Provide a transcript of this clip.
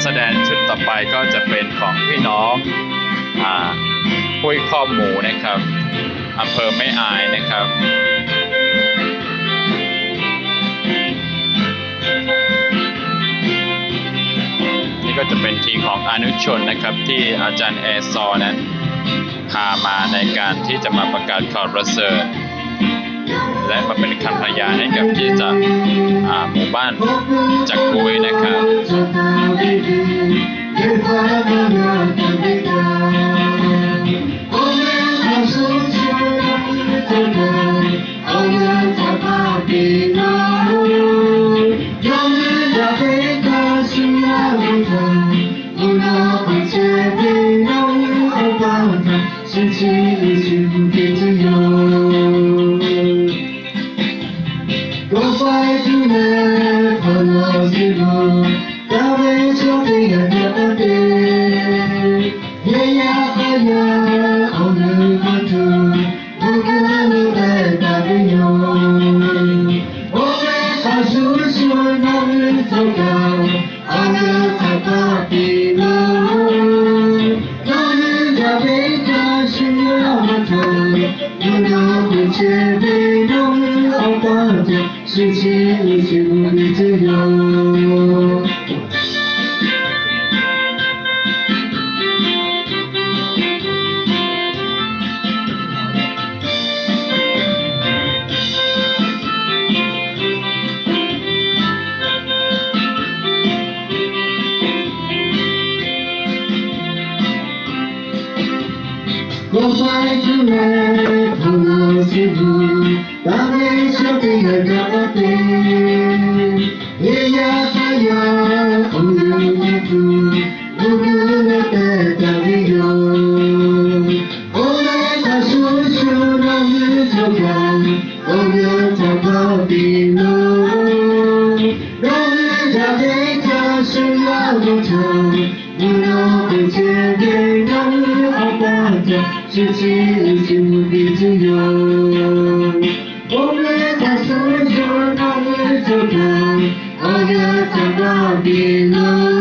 แสดงชุดต่อไปก็จะเป็นของพี่น้องห้วยข้อหมูนะครับอำเภอแม่อายนะครับนี่ก็จะเป็นทีมของอนุชนนะครับที่อาจารย์แอร์ซอนั้นพามาในการที่จะมาประกาศข่าวประเสริฐและมาเป็นคำพยานให้กับที่จะหมู่บ้านจักกุยนะครับ世界一切无比自由。我怀着美好的幸福，把每小病的告别，也要还要红日的苦，无辜的得到理由。我们把诉说让日走高，我们找到的路，让日的黑它是要多长，不能被决定，让日好大家。世界已经无比自由，我们把诉说让日走高，我们找到的路。